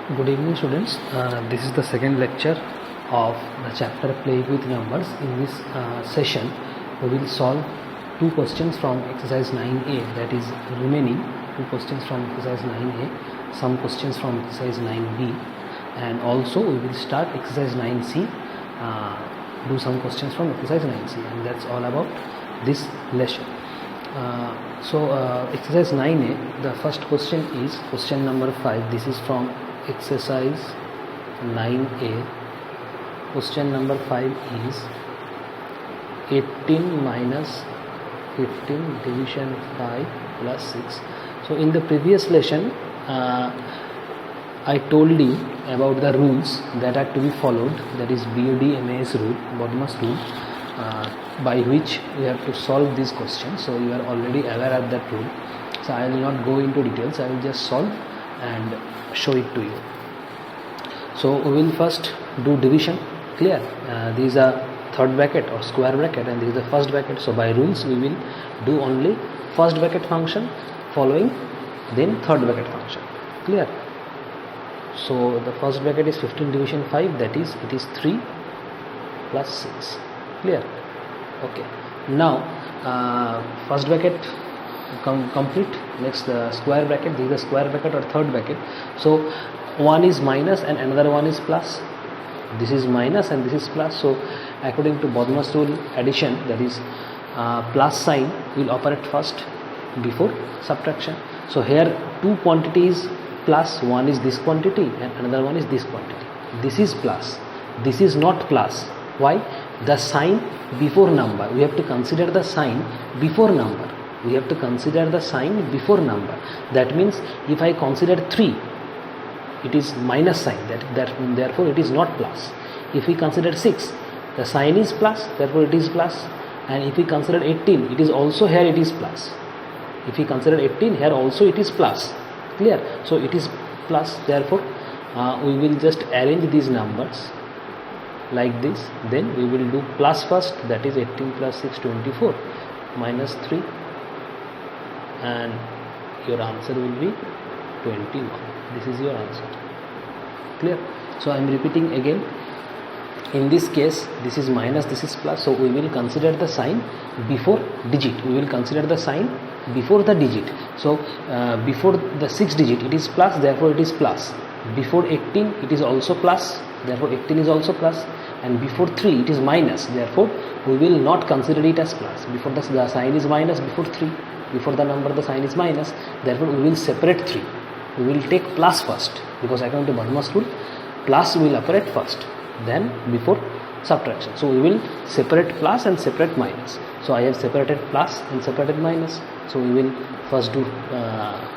Good evening, students. This is the second lecture of the chapter Playing with Numbers. In this session, we will solve two questions from exercise 9a, that is remaining two questions from exercise 9a, some questions from exercise 9b, and also we will start exercise 9c, do some questions from exercise 9c, and that's all about this lesson. Exercise 9a, the first question is question number 5. This is from exercise 9a. Question number 5 is 18 minus 15 division 5 plus 6. So in the previous lesson I told you about the rules that are to be followed, that is BOD-MAS rule, Bodmas rule, by which we have to solve this question. So you are already aware of that rule, so I will not go into details. I will just solve and show it to you. So we will first do division. Clear? These are third bracket or square bracket, and this is the first bracket. So by rules we will do only first bracket function, following then third bracket function. Clear? So the first bracket is 15 division 5, that is it is 3 plus 6. Clear? Okay. Now first bracket complete. Next the square bracket. This is the square bracket or third bracket. So one is minus and another one is plus. This is minus and this is plus. So according to Bodmas rule, addition, that is plus sign will operate first before subtraction. So here two quantities plus, one is this quantity and another one is this quantity. This is plus, this is not plus. Why? The sign before number. We have to consider the sign before number. We have to consider the sign before number. That means if I consider 3, it is minus sign, therefore it is not plus. If we consider 6, the sign is plus, therefore it is plus. And if we consider 18, it is also here it is plus. If we consider 18, here also it is plus. Clear? So it is plus, therefore we will just arrange these numbers like this. Then we will do plus first, that is 18 plus 6, 24, minus 3, and your answer will be 21. This is your answer. Clear? So I am repeating again. In this case, this is minus, this is plus. So we will consider the sign before digit. We will consider the sign before the digit. So before the 6 digit it is plus, therefore it is plus. Before 18 it is also plus, therefore 18 is also plus. And before 3 it is minus, therefore we will not consider it as plus. Before the sign is minus, before 3, before the number the sign is minus, therefore we will separate 3. We will take plus first, because according to Bodmas rule, plus will operate first, then before subtraction. So we will separate plus and separate minus. So I have separated plus and separated minus. So we will first do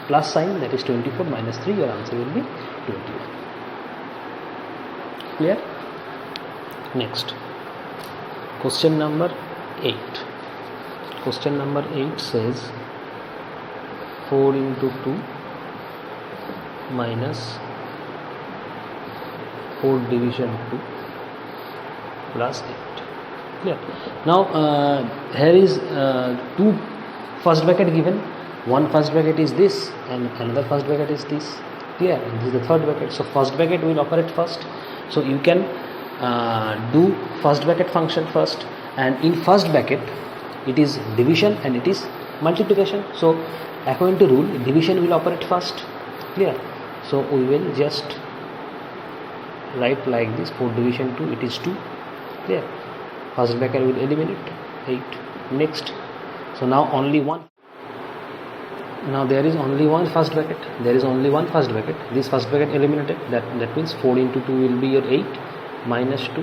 plus sign, that is 24 minus 3, your answer will be 21. Clear? Next, question number 8. Question number 8 says 4 into 2 minus 4 division 2 plus 8. Clear? Now here is two first bracket given. One first bracket is this and another first bracket is this. Clear? And this is the third bracket. So first bracket will operate first. So you can do first bracket function first, and in first bracket it is division and it is multiplication. So according to rule, division will operate first. Clear? So we will just write like this: 4 division 2, it is 2. Clear? First bracket will eliminate 8. Next, so now only one. Now there is only one first bracket. There is only one first bracket. This first bracket eliminated. That means 4 into 2 will be your 8 minus 2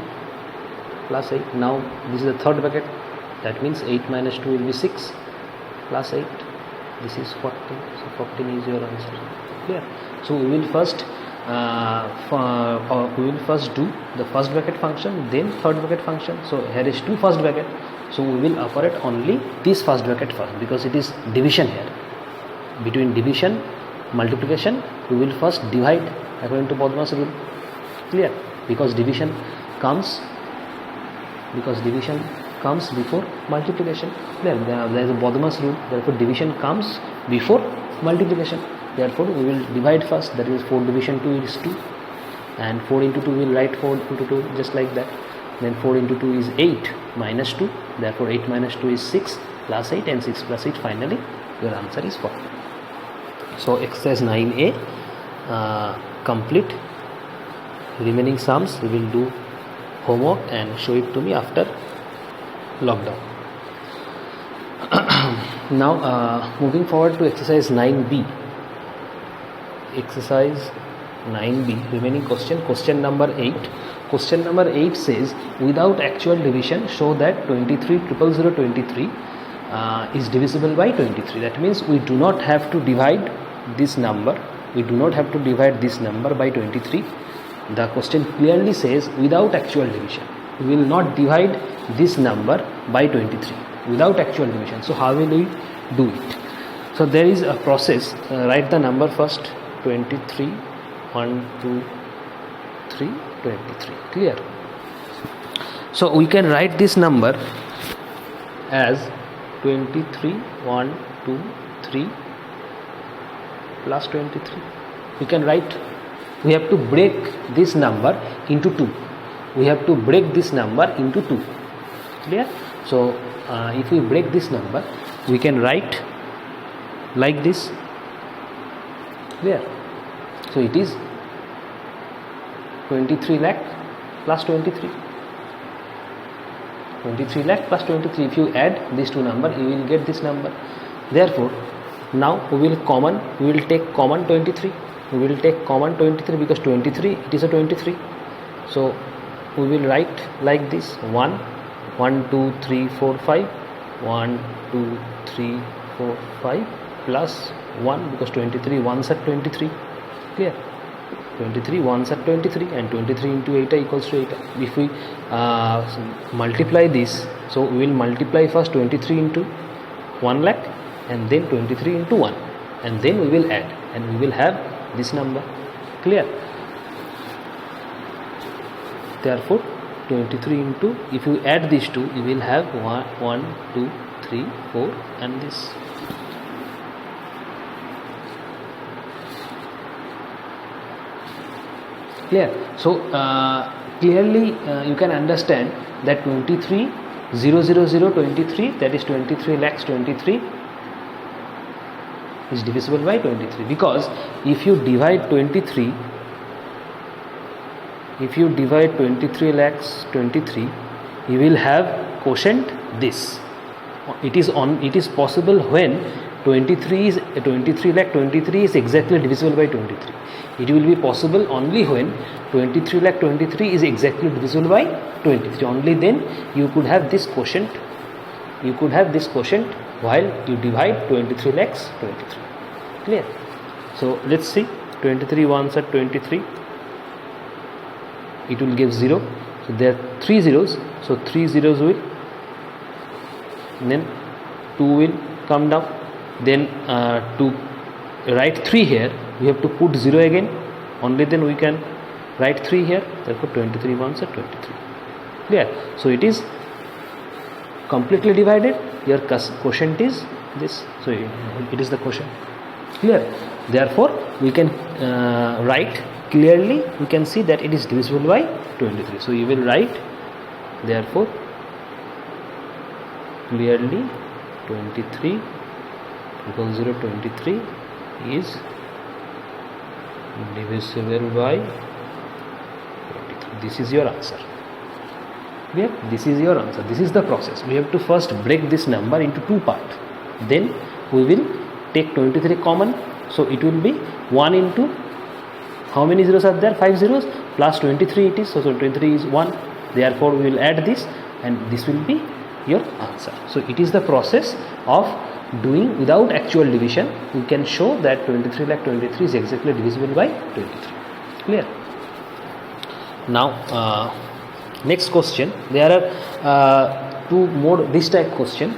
plus 8. Now this is the third bracket. That means 8 minus 2 will be 6 plus 8. This is 14. So 14 is your answer. Clear? So we will first do the first bracket function, then third bracket function. So here is two first bracket. So we will operate only this first bracket first, because it is division here. Between division, multiplication, we will first divide according to Bodmas rule. Clear? Because division comes before multiplication. There is a Bodmas rule, therefore division comes before multiplication. therefore we will divide first, that is 4 division 2 is 2, and 4 into 2 we will write 4 into 2 just like that. Then 4 into 2 is 8 minus 2, therefore 8 minus 2 is 6 plus 8, and 6 plus 8, finally your answer is 4. So exercise 9a complete. Remaining sums we will do homework and show it to me after lockdown. Now moving forward to exercise 9b. Exercise 9b, remaining question number 8. Question number 8 says, without actual division, show that 23,000,023 is divisible by 23. That means we do not have to divide this number. We do not have to divide this number by 23. The question clearly says without actual division. We will not divide this number by 23 without actual division. So how will we do it? So there is a process. Write the number first. 23, 1, 2, 3, 23. Clear? So we can write this number as 23, 1, 2, 3 plus 23. We can write. We have to break this number into 2. We have to break this number into 2. Clear? So if we break this number, we can write like this. Clear? So it is 23 lakh plus 23. 23 lakh plus 23. If you add these two numbers, you will get this number. Therefore, now we will take common 23. We will take common 23 because 23, it is a 23. So we will write like this: 1, 1, 2, 3, 4, 5. 1, 2, 3, 4, 5 plus 1 because 23 ones are 23. Clear? 23 ones are 23, and 23 into 8 equals to 8. If we multiply this, so we will multiply first 23 into 1 lakh and then 23 into 1, and then we will add, and we will have this number. Clear? Therefore 23 into, if you add these two, you will have 1, 2, 3, 4 and this. Clear? So clearly you can understand that 23,000,023, that is 23 lakhs 23 is divisible by 23, because if you divide 23 lakhs 23, you will have quotient this. It is possible when 23 lakh 23 is exactly divisible by 23. It will be possible only when 23 lakh 23 is exactly divisible by 23. Only then you could have this quotient. You could have this quotient while you divide 23 lakhs 23. Clear? So let's see. 23 ones are 23. It will give 0. So there are 3 zeros. So 3 zeros will, then 2 will come down. Then to write 3 here, we have to put 0 again. Only then we can write 3 here. Therefore 23 ones are 23. Clear? So it is completely divided. Your quotient is this. So it is the quotient. Clear? Therefore we can write clearly. We can see that it is divisible by 23. So you will write, therefore clearly 23,023 is divisible by 23. This is your answer. Clear? This is your answer. This is the process. We have to first break this number into 2 parts. Then we will take 23 common. So it will be 1 into, how many zeros are there? 5 zeros plus 23 it is. So 23 is 1. Therefore we will add this, and this will be your answer. So it is the process of doing without actual division. We can show that 23 lakh 23 is exactly divisible by 23. Clear? Now next question. There are 2 more this type question.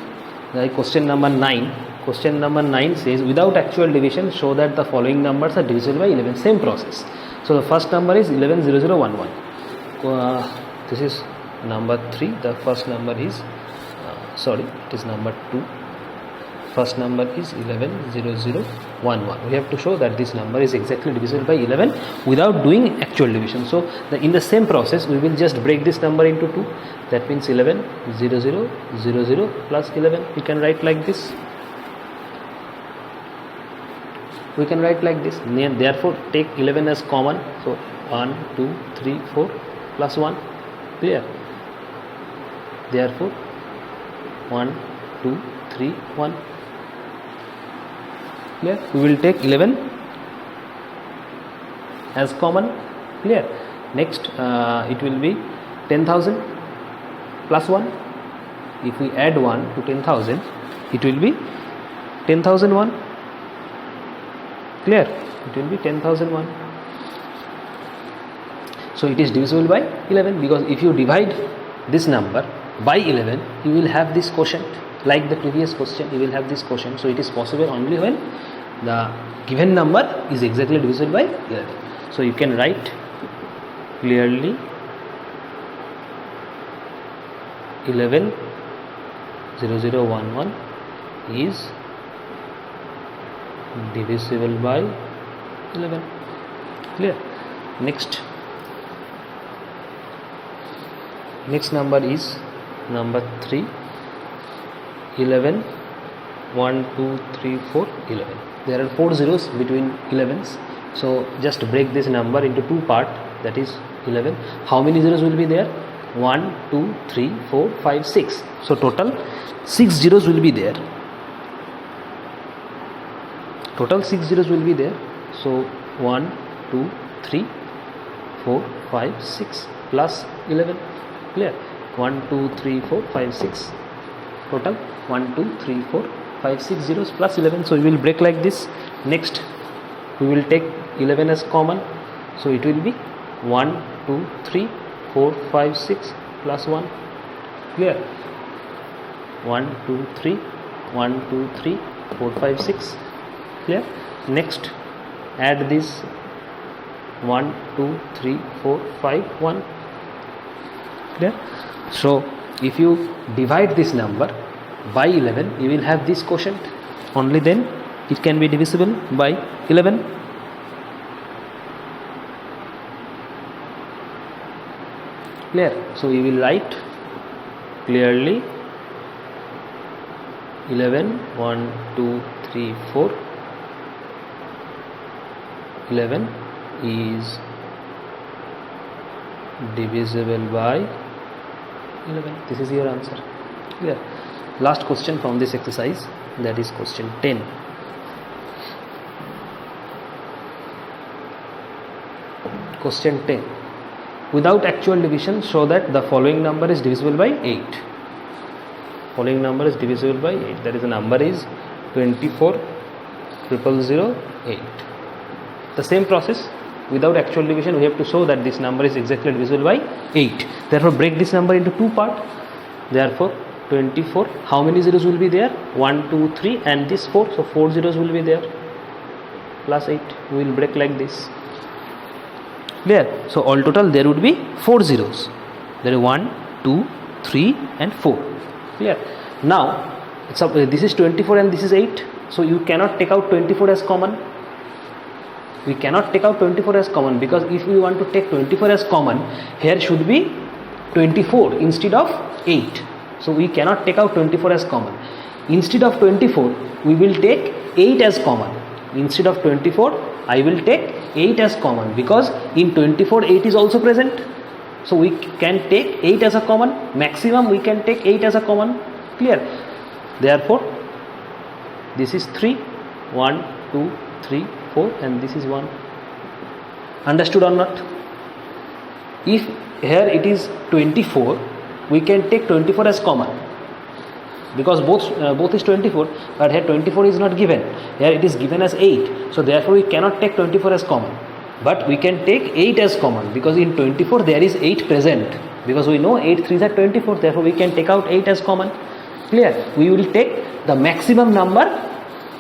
Like question number 9. Question number 9 says, without actual division, show that the following numbers are divisible by 11. Same process. So the first number is 11,0011. This is number 3. The first number is it is number 2. first number is 110011. We have to show that this number is exactly divisible by 11 without doing actual division. So in the same process we will just break this number into 2. That means 110000 plus 11. We can write like this. We can write like this. Therefore take 11 as common. So 1 2 3 4 plus 1. Clear? Therefore 1 2 3 1. Clear? We will take 11 as common. Clear? Next it will be 10,000 plus 1. If we add 1 to 10,000, it will be 10,001. Clear? It will be 10,001. So it is divisible by 11, because if you divide this number by 11, you will have this quotient. Like the previous question, you will have this quotient. So it is possible only when the given number is exactly divisible by 11. So you can write clearly 110011 is divisible by 11. Clear? Next number is number 3. 11 1 2 3 4 11. There are 4 zeros between 11s, so just break this number into 2 parts, that is 11. How many zeros will be there? 1 2 3 4 5 6. So total 6 zeros will be there. Total 6 zeros will be there. So 1 2 3 4 5 6 plus 11. Clear? 1 2 3 4 5 6. Total 1 2 3 4 5 6 zeros plus 11. So we will break like this. Next we will take 11 as common. So it will be 1 2 3 4 5 6 plus 1. Clear? 1 2 3 1 2 3 4 5 6. Clear? Next add this 1 2 3 4 5 1. Clear? So if you divide this number by 11, you will have this quotient. Only then it can be divisible by 11. Clear? So you will write clearly 11 1 2 3 4 11 is divisible by 11. This is your answer. Clear? Last question from this exercise, that is question 10. Question 10. Without actual division, show that the following number is divisible by 8. Following number is divisible by 8. That is, the number is 24,008. The same process, without actual division, we have to show that this number is exactly divisible by 8. Therefore break this number into 2 parts. Therefore 24, how many zeros will be there? 1 2 3 and this 4, so 4 zeros will be there, plus 8. We will break like this. Clear? So all total there would be 4 zeros. There is 1 2 3 and 4. Clear? Now this is 24 and this is 8, so you cannot take out 24 as common. We cannot take out 24 as common, because if we want to take 24 as common, here should be 24 instead of 8. So we cannot take out 24 as common. Instead of 24, we will take 8 as common. Instead of 24, I will take 8 as common, because in 24 8 is also present. So we can take 8 as a common. Maximum we can take 8 as a common. Clear? Therefore this is 3 1 2 3 4 and this is 1. Understood or not? If here it is 24, we can take 24 as common, because both is 24, but here 24 is not given. Here it is given as 8, so therefore we cannot take 24 as common, but we can take 8 as common, because in 24 there is 8 present, because we know 8 3s are 24, therefore we can take out 8 as common. Clear? We will take the maximum number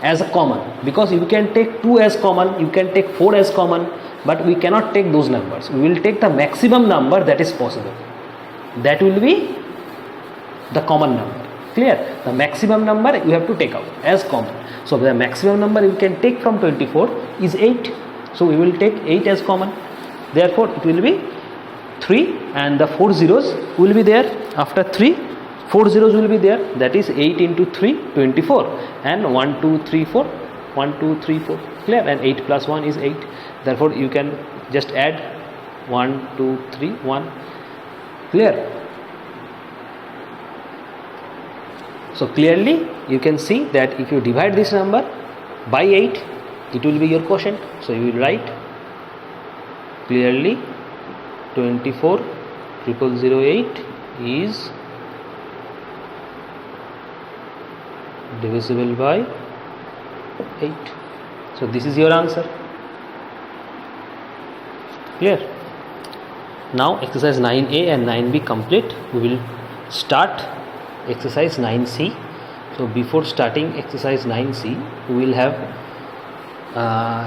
as a common, because you can take 2 as common, you can take 4 as common, but we cannot take those numbers. We will take the maximum number that is possible. That will be the common number. Clear? The maximum number you have to take out as common. So the maximum number you can take from 24 is 8. So we will take 8 as common. Therefore it will be 3 and the 4 zeros will be there. After 3, 4 zeros will be there. That is 8 into 3, 24, and 1, 2, 3, 4. 1, 2, 3, 4. Clear? And 8 plus 1 is 8. Therefore you can just add 1, 2, 3, 1. Clear? So clearly you can see that if you divide this number by 8, it will be your quotient. So you will write clearly 24,008 is divisible by 8. So this is your answer. Clear? Now exercise 9A and 9B complete. We will start exercise 9C. So before starting exercise 9C, we will have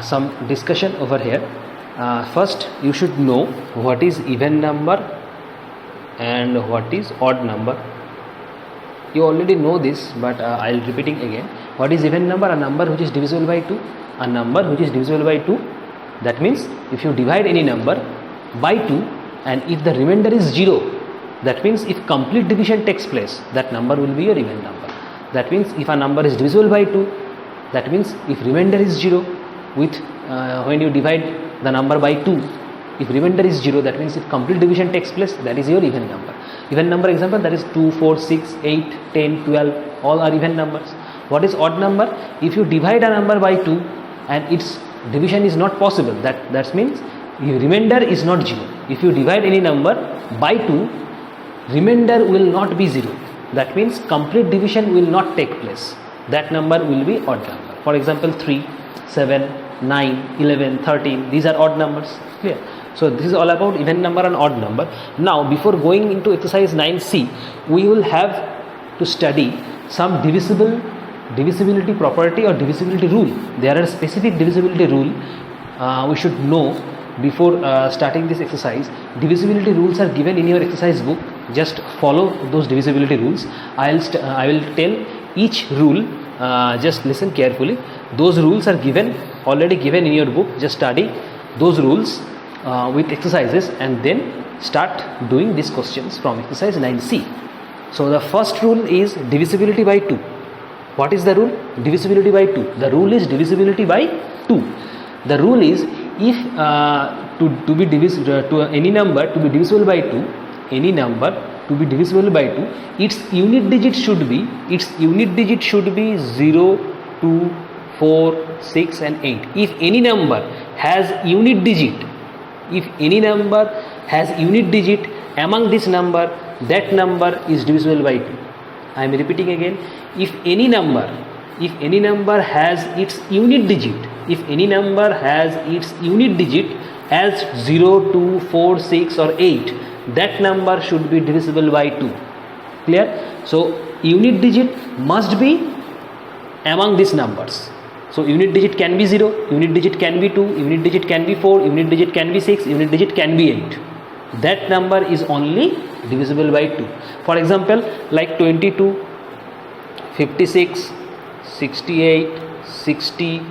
some discussion over here. First you should know what is even number and what is odd number. You already know this, but I will repeating again. What is even number? A number which is divisible by 2. A number which is divisible by 2. That means if you divide any number by 2 and if the remainder is 0, that means if complete division takes place, that number will be your even number. That means if a number is divisible by 2, that means if remainder is 0, with when you divide the number by 2, if remainder is 0, that means if complete division takes place, that is your even number. Even number example, that is 2, 4, 6, 8, 10, 12, all are even numbers. What is odd number? If you divide a number by 2 and its division is not possible, that means your remainder is not 0. If you divide any number by 2, remainder will not be 0. That means complete division will not take place. That number will be odd number. For example, 3, 7, 9, 11, 13, these are odd numbers. Clear? So this is all about even number and odd number. Now before going into exercise 9C, we will have to study some divisibility property or divisibility rule. There are specific divisibility rule we should know before starting this exercise. Divisibility rules are given in your exercise book. Just follow those divisibility rules. I will tell each rule. Just listen carefully. Those rules are already given in your book. Just study those rules with exercises and then start doing these questions from exercise 9C. So the first rule is divisibility by 2. What is the rule? Divisibility by 2. The rule is divisibility by 2. The rule is if any number to be divisible by 2, any number to be divisible by 2, its unit digit should be 0, 2, 4, 6 and 8. If any number has unit digit, among this number, that number is divisible by 2. I am repeating again. If any number has its unit digit, as 0, 2, 4, 6 or 8, that number should be divisible by 2. Clear? So unit digit must be among these numbers. So unit digit can be 0, unit digit can be 2, unit digit can be 4, unit digit can be 6, unit digit can be 8. That number is only divisible by 2. For example, like 22, 56, 68, 60,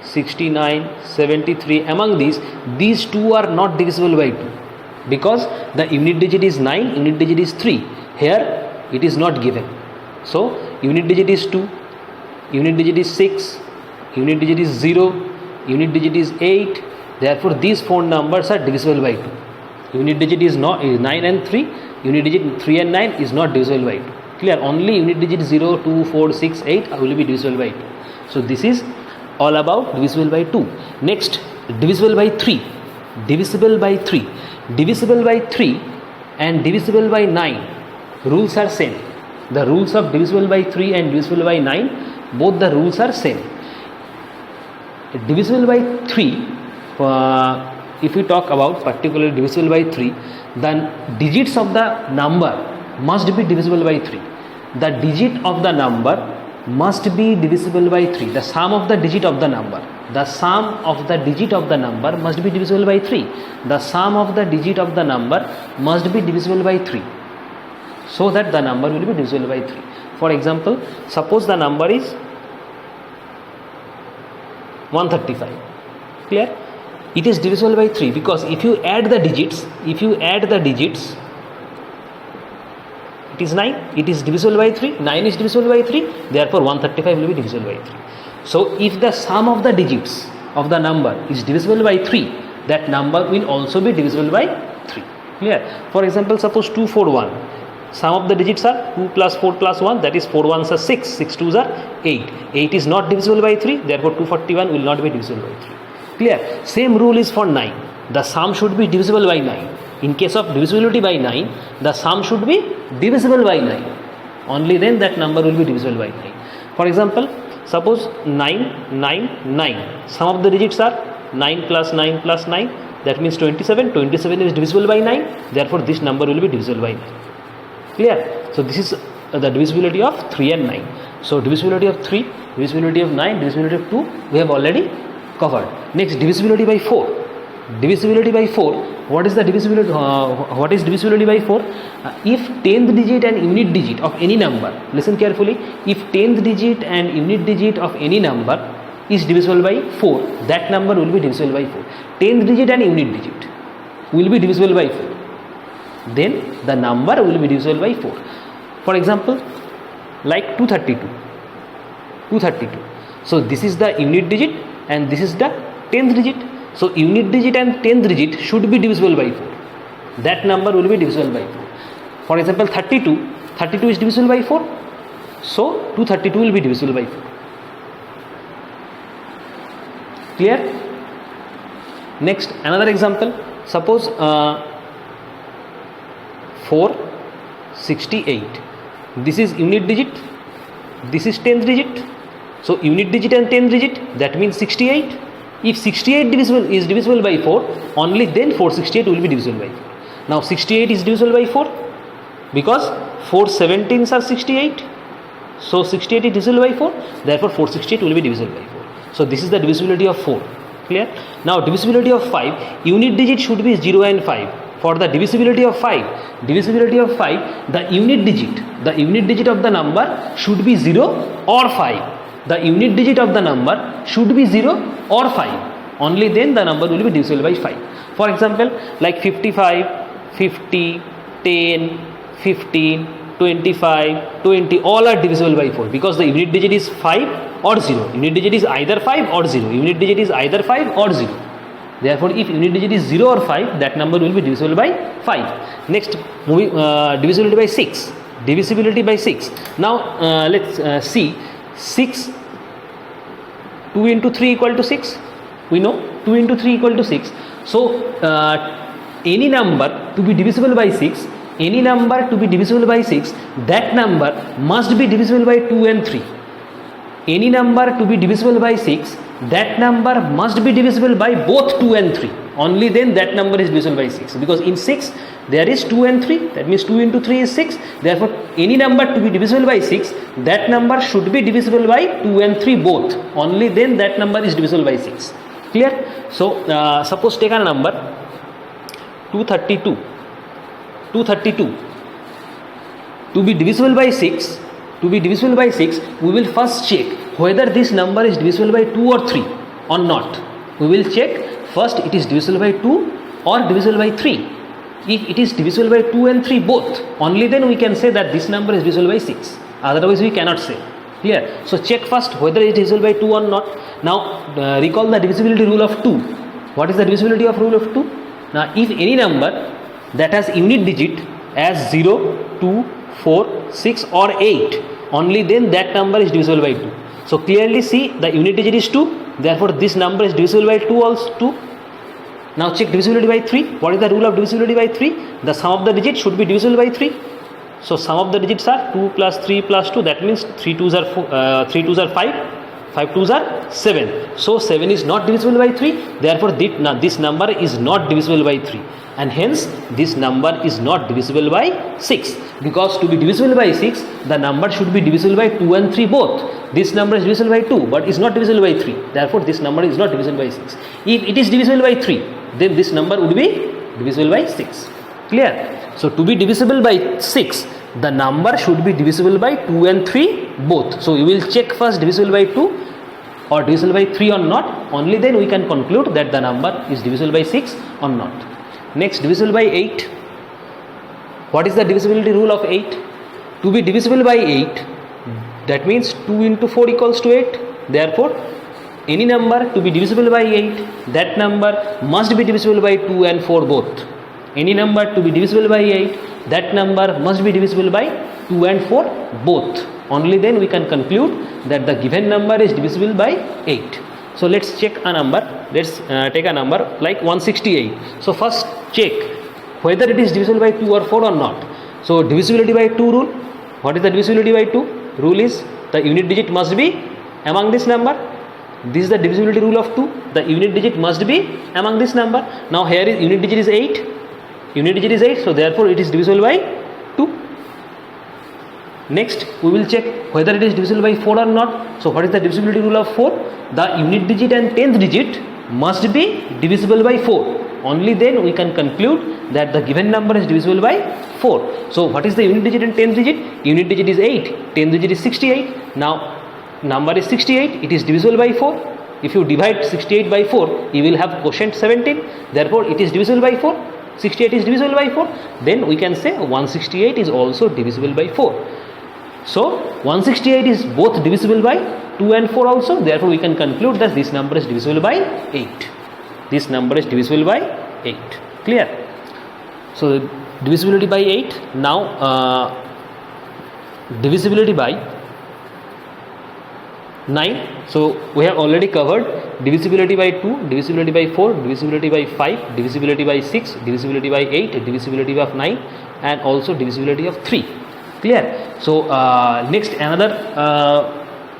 69, 73, among these 2 are not divisible by 2 because the unit digit is 9, unit digit is 3. Here it is not given. So unit digit is 2, unit digit is 6, unit digit is 0, unit digit is 8. Therefore these 4 numbers are divisible by 2. Unit digit is 9 and 3, unit digit 3 and 9 is not divisible by 2. Clear? Only unit digit 0, 2, 4, 6, 8 will be divisible by 2. So this is all about divisible by 2. Next, divisible by 3. Divisible by 3. Divisible by 3 and divisible by 9 rules are same. The rules of divisible by 3 and divisible by 9, both the rules are same. Divisible by 3, if we talk about particularly divisible by 3, then digits of the number must be divisible by 3. The digit of the number must be divisible by 3. The sum of the digit of the number. The sum of the digit of the number must be divisible by 3. The sum of the digit of the number must be divisible by 3. So that the number will be divisible by 3. For example, suppose the number is 135. Clear? It is divisible by 3 because if you add the digits, it is 9. It is divisible by 3. 9 is divisible by 3. Therefore, 135 will be divisible by 3. So, if the sum of the digits of the number is divisible by 3, that number will also be divisible by 3. Clear? For example, suppose 241. Sum of the digits are 2 plus 4 plus 1, that is 4 1s are 6, 6 2s are 8. 8 is not divisible by 3, therefore 241 will not be divisible by 3. Clear? Same rule is for 9. The sum should be divisible by 9. In case of divisibility by 9, the sum should be divisible by 9. Only then that number will be divisible by 9. For example, suppose 9, 9, 9. Sum of the digits are 9 plus 9 plus 9. That means 27. 27 is divisible by 9. Therefore, this number will be divisible by 9. Clear? So, this is the divisibility of 3 and 9. So, divisibility of 3, divisibility of 9, divisibility of 2, we have already covered. Next, divisibility by 4. Divisibility by 4. What is the divisibility? What is divisibility by 4? If 10th digit and unit digit of any number, listen carefully, if 10th digit and unit digit of any number is divisible by 4, that number will be divisible by 4. 10th digit and unit digit will be divisible by 4. Then the number will be divisible by 4. For example, like 232. So this is the unit digit and this is the 10th digit. So unit digit and 10th digit should be divisible by 4. That number will be divisible by 4. For example, 32 is divisible by 4. So 232 will be divisible by 4. Clear? Next, another example. Suppose 468. This is unit digit. This is 10th digit. So unit digit and 10th digit, that means 68. If 68 is divisible by 4, only then 468 will be divisible by 4. Now 68 is divisible by 4 because 4 17s are 68. So 68 is divisible by 4. Therefore 468 will be divisible by 4. So this is the divisibility of 4. Clear? Now divisibility of 5, unit digit should be 0 and 5. For the divisibility of 5, the unit digit of the number should be 0 or 5. The unit digit of the number should be 0 or 5. Only then the number will be divisible by 5. For example, like 55, 50, 10, 15, 25, 20, all are divisible by 4 because the unit digit is 5 or 0. Unit digit is either 5 or 0. Therefore, if unit digit is 0 or 5, that number will be divisible by 5. Next, divisibility by 6. Now, let's see. 6, 2 into 3 equal to 6. We know 2 into 3 equal to 6. So, any number to be divisible by 6, that number must be divisible by 2 and 3. Any number to be divisible by 6, that number must be divisible by both 2 and 3. Only then that number is divisible by 6. Because in 6, there is 2 and 3. That means 2 into 3 is 6. Therefore, any number to be divisible by 6, that number should be divisible by 2 and 3 both. Only then that number is divisible by 6. Clear? So, suppose take a number 232. To be divisible by 6, we will first check whether this number is divisible by 2 or 3 or not. We will check first it is divisible by 2 or divisible by 3. If it is divisible by 2 and 3 both, only then we can say that this number is divisible by 6. Otherwise we cannot say. Clear? So check first whether it is divisible by 2 or not. Now recall the divisibility rule of 2. What is the divisibility of rule of 2? Now if any number that has unit digit as 0, 2, 4, 6 or 8, only then that number is divisible by 2. So clearly see the unit digit is 2, therefore this number is divisible by 2 also 2. Now check divisibility by 3. What is the rule of divisibility by 3? The sum of the digits should be divisible by 3. So sum of the digits are 2 plus 3 plus 2, that means 3 2s are 5, 5 2s are 7. So 7 is not divisible by 3, therefore this number is not divisible by 3. And hence this number is not divisible by 6. Because to be divisible by 6, the number should be divisible by 2 and 3 both. This number is divisible by 2 but is not divisible by 3. Therefore this number is not divisible by 6. If it is divisible by 3, then this number would be divisible by 6. Clear? So to be divisible by 6, the number should be divisible by 2 and 3 both. So you will check first divisible by 2 or divisible by 3 or not, only then we can conclude that the number is divisible by 6 or not. Next, divisible by 8. What is the divisibility rule of 8? To be divisible by 8, that means 2 into 4 equals to 8. Therefore, any number to be divisible by 8, that number must be divisible by 2 and 4 both. Any number to be divisible by 8, that number must be divisible by 2 and 4 both. Only then we can conclude that the given number is divisible by 8. So let's check a number. Let's take a number like 168. So first check whether it is divisible by 2 or 4 or not. So divisibility by 2 rule. What is the divisibility by 2? Rule is the unit digit must be among this number. This is the divisibility rule of 2. The unit digit must be among this number. Now here is unit digit is 8. Unit digit is 8, so therefore it is divisible by 2. Next, we will check whether it is divisible by 4 or not. So what is the divisibility rule of 4? The unit digit and 10th digit must be divisible by 4. Only then we can conclude that the given number is divisible by 4. So what is the unit digit and 10th digit? Unit digit is 8, 10th digit is 68. Now number is 68, it is divisible by 4. If you divide 68 by 4, you will have quotient 17. Therefore it is divisible by 4. 68 is divisible by 4. Then we can say 168 is also divisible by 4. So 168 is both divisible by 2 and 4 also. Therefore we can conclude that this number is divisible by 8. This number is divisible by 8. Clear? So divisibility by 8. Now divisibility by 9. So we have already covered divisibility by 2, divisibility by 4, divisibility by 5, divisibility by 6, divisibility by 8, divisibility of 9, and also divisibility of 3. Clear? So next another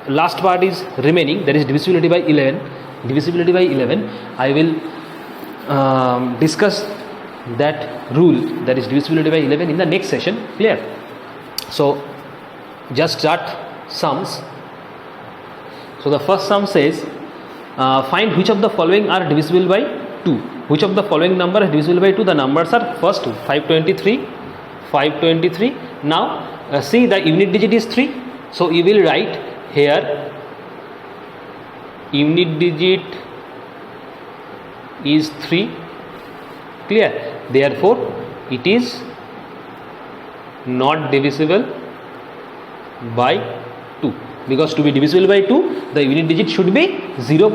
last part is remaining, that is divisibility by 11. Divisibility by 11, I will discuss that rule, that is divisibility by 11, in the next session. Clear? So just start sums. So the first sum says find which of the following are divisible by 2. Which of the following number is divisible by 2? The numbers are first 523, 523. Now see, the unit digit is 3. So you will write here unit digit is 3. Clear? Therefore it is not divisible by 2. Because to be divisible by 2, the unit digit should be 0, 2,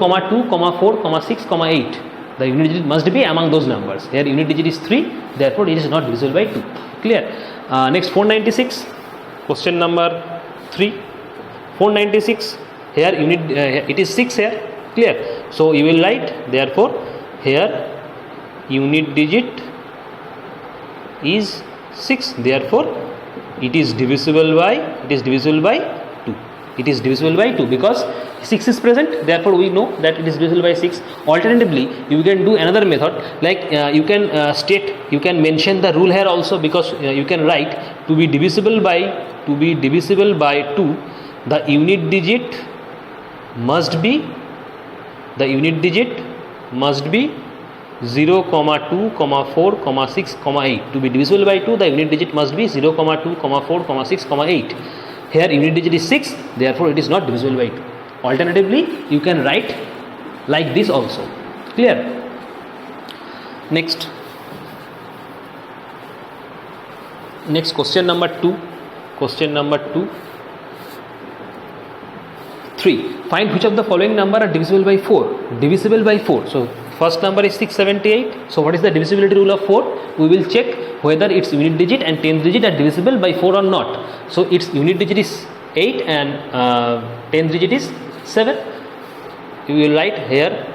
4, 6, 8. The unit digit must be among those numbers. Here unit digit is 3, therefore it is not divisible by 2. Clear? Next 496, question number 3. 496, here unit it is 6 here. Clear? So you will write, therefore here unit digit is 6, therefore it is divisible by 2. It is divisible by 2 because 6 is present, therefore we know that it is divisible by 6. Alternatively, you can do another method, like you can mention the rule here also, because you can write to be divisible by 2, the unit digit must be 0, 2, 4, 6, 8. To be divisible by 2, the unit digit must be 0, 2, 4, 6, 8. Here unit digit is 6, therefore it is not divisible by 2. Alternatively, you can write like this also. Clear? Next question number 2. Question number 2. 3. Find which of the following number are divisible by 4. Divisible by 4. So first number is 678. So what is the divisibility rule of 4? We will check whether its unit digit and 10th digit are divisible by 4 or not. So its unit digit is 8 and 10th digit is 7. You will write here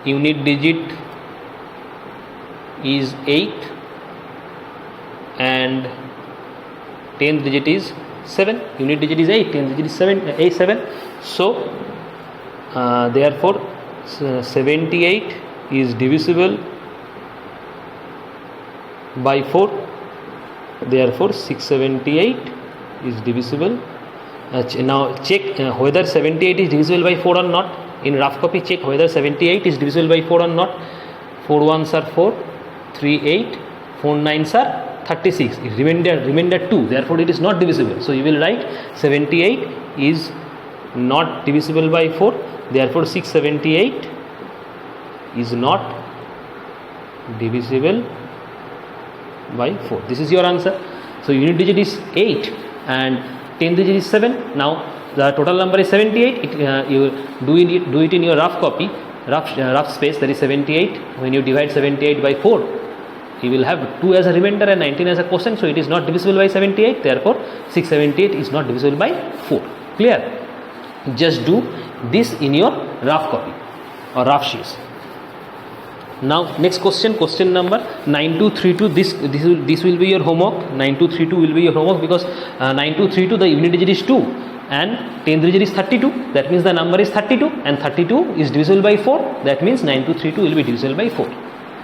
unit digit is 8 and 10th digit is 7. Unit digit is 8, 10th digit is 7. So therefore 78 is divisible by 4. Therefore 678 is divisible. Now check whether 78 is divisible by 4 or not. In rough copy, check whether 78 is divisible by 4 or not. 4 1s are 4, 3 8, 4 9s are 36, remainder 2, therefore it is not divisible. So you will write 78 is not divisible by 4, therefore 678 is not divisible by 4. This is your answer. So unit digit is 8 and 10th digit is 7. Now the total number is 78. You do it in your rough copy, rough space, that is 78. When you divide 78 by 4, you will have 2 as a remainder and 19 as a quotient, so it is not divisible by 78, therefore 678 is not divisible by 4. Clear? Just do this in your rough copy or rough sheets. Now next question number 9232. This will be your homework. 9232 will be your homework because 9232, the unit digit is 2 and 10th digit is 32. That means the number is 32 and 32 is divisible by 4. That means 9232 will be divisible by 4.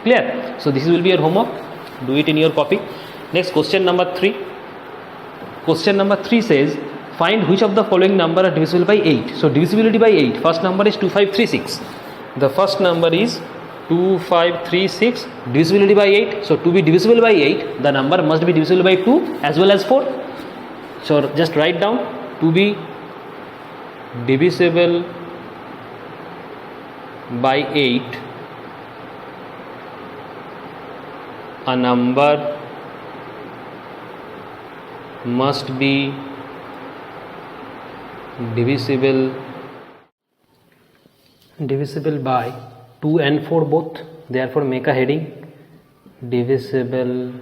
Clear? So this will be your homework. Do it in your copy. Next question number 3. Question number 3 says, find which of the following number are divisible by 8. So divisibility by 8. First number is 2536. The first number is 2536, divisibility by 8. So to be divisible by 8, the number must be divisible by 2 as well as 4. So just write down, to be divisible by 8, a number must be divisible by 2 and 4 both. Therefore make a heading, divisible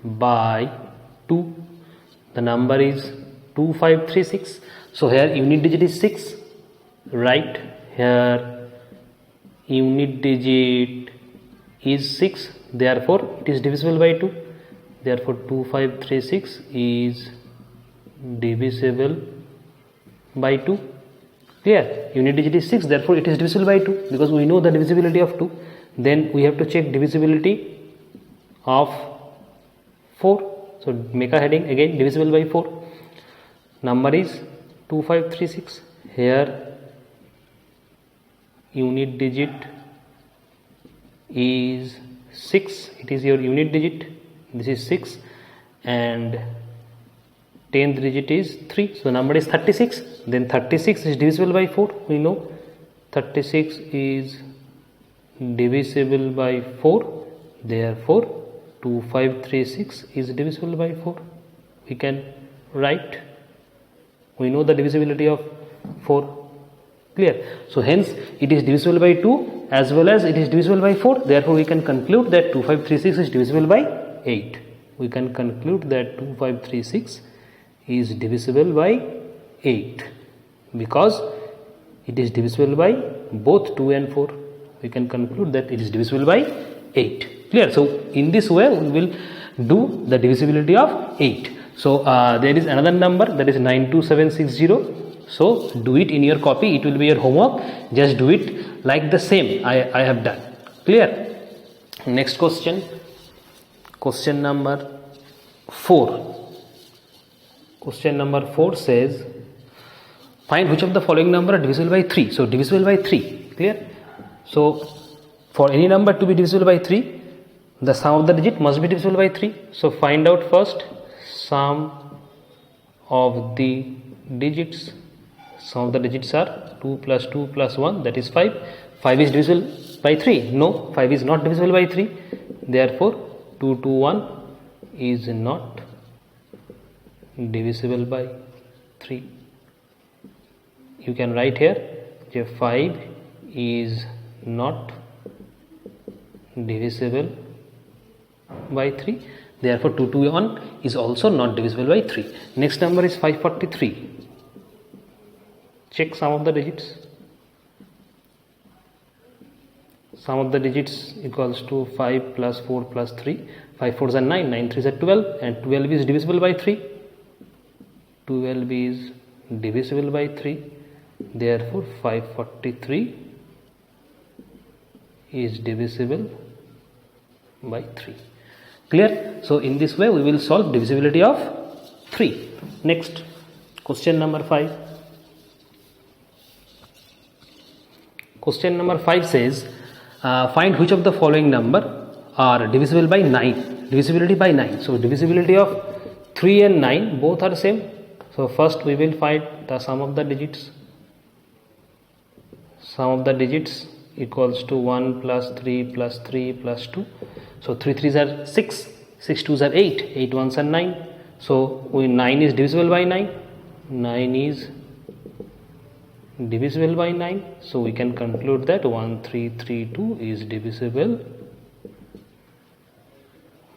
by 2. The number is 2536. So here unit digit is 6. Right here unit digit is 6. Therefore it is divisible by 2. Therefore 2536 is divisible by 2. Clear? Unit digit is 6, therefore it is divisible by 2 because we know the divisibility of 2. Then we have to check divisibility of 4. So make a heading again, divisible by 4. Number is 2536. Here unit digit is 6. It is your unit digit. This is 6 and 10th digit is 3. So number is 36. Then 36 is divisible by 4. We know 36 is divisible by 4. Therefore 2536 is divisible by 4. We can write. We know the divisibility of 4. Clear? So hence it is divisible by 2 as well as it is divisible by 4. Therefore we can conclude that 2536 is divisible by 8. We can conclude that 2536 is divisible by 8 because it is divisible by both 2 and 4. We can conclude that it is divisible by 8. Clear? So in this way we will do the divisibility of 8. So there is another number, that is 92760. So do it in your copy. It will be your homework. Just do it like the same I have done. Clear? Next question. Question number 4. Question number 4 says, find which of the following number are divisible by 3. So divisible by 3. Clear? So for any number to be divisible by 3, the sum of the digit must be divisible by 3. So find out first sum of the digits. Sum of the digits are 2 plus 2 plus 1, that is 5. 5 is divisible by 3. No, 5 is not divisible by 3. Therefore 2 to 1 is not divisible by 3. You can write here 5 is not divisible by 3. Therefore 2 to 1 is also not divisible by 3. Next number is 543. Check sum of the digits. Sum of the digits equals to 5 plus 4 plus 3. 5 4s are 9, 9 3s are 12, and 12 is divisible by 3. 12 is divisible by 3. Therefore 543 is divisible by 3. Clear? So in this way we will solve divisibility of 3. Next, question number 5. Question number 5 says, find which of the following number are divisible by 9. divisibility by 9. So divisibility of 3 and 9 both are same. So first we will find the sum of the digits. Sum of the digits equals to 1 plus 3 plus 3 plus 2. So 3 3s are 6, 6 2s are 8, 8 1s are 9. So 9 is divisible by 9. 9 is divisible by 9. So we can conclude that 1332 is divisible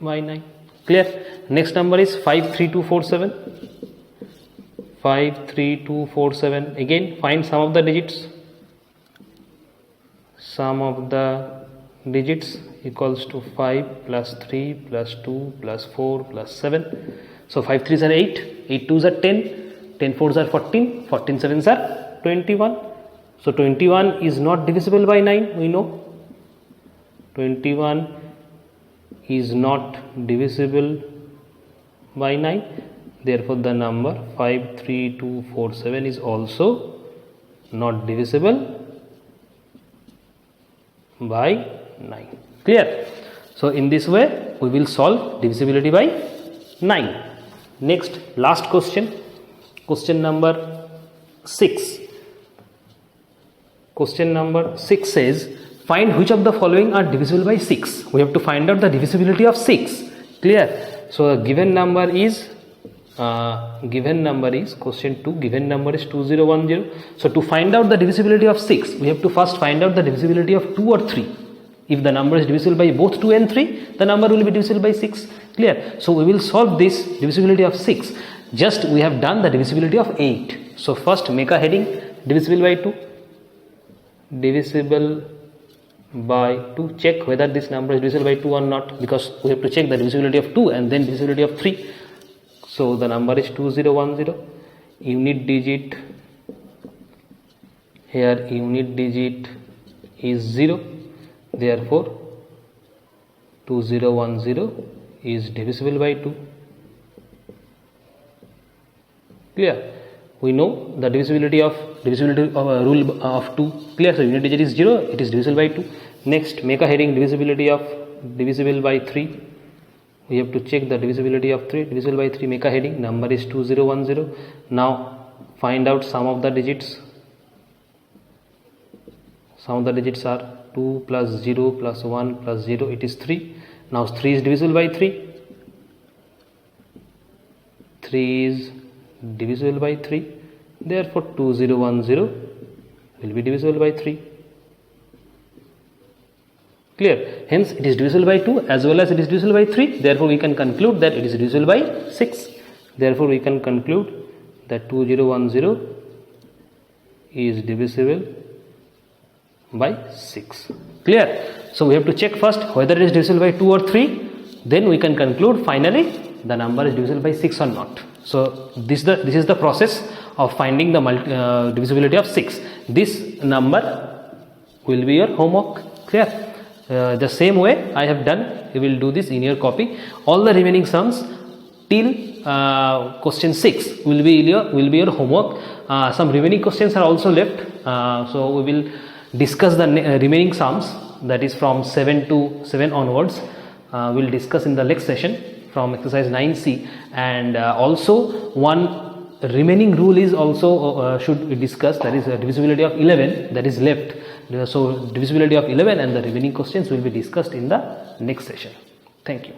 by 9. Clear? Next number is 53247. 53247. Again find sum of the digits. Sum of the digits equals to 5 plus 3 plus 2 plus 4 plus 7. So 5 3s are 8, 8 2s are 10, 10 4s are 14, 14 7s are 21. So 21 is not divisible by 9, we know. 21 is not divisible by 9. Therefore the number 53247 is also not divisible by 9. Clear? So in this way we will solve divisibility by 9. Next, last question. Question number 6. Question number 6 says, find which of the following are divisible by 6. We have to find out the divisibility of 6. Clear? So a given number is question 2, given number is 2010. So to find out the divisibility of 6, we have to first find out the divisibility of 2 or 3. If the number is divisible by both 2 and 3, the number will be divisible by 6. Clear? So we will solve this divisibility of 6. Just we have done the divisibility of 8. So first make a heading, divisible by 2. Divisible by 2. Check whether this number is divisible by 2 or not, because we have to check the divisibility of 2 and then divisibility of 3. So the number is 2010. Unit digit, here unit digit is 0. Therefore 2010 is divisible by 2. Clear? We know the divisibility of rule of 2. Clear? So unit digit is 0, it is divisible by 2. Next, make a heading, divisibility of divisible by 3. We have to check the divisibility of 3. Divisible by 3, make a heading, number is 2010. Now find out sum of the digits. Sum of the digits are 2 plus 0 plus 1 plus 0, it is 3. Now 3 is divisible by 3. 3 is divisible by 3. Therefore 2010 will be divisible by 3. Clear? Hence it is divisible by 2 as well as it is divisible by 3. Therefore we can conclude that it is divisible by 6. Therefore we can conclude that 2010 is divisible by 6. Clear? So we have to check first whether it is divisible by 2 or 3. Then we can conclude finally the number is divisible by 6 or not. So this is the process of finding the divisibility of 6. This number will be your homework. Clear? The same way I have done, you will do this in your copy. All the remaining sums till question 6 will be your homework. Some remaining questions are also left. So we will discuss the remaining sums, that is from 7 onwards. We will discuss in the next session from exercise 9C, and also one remaining rule is also should be discussed, that is divisibility of 11, that is left. So divisibility of 11 and the remaining questions will be discussed in the next session. Thank you.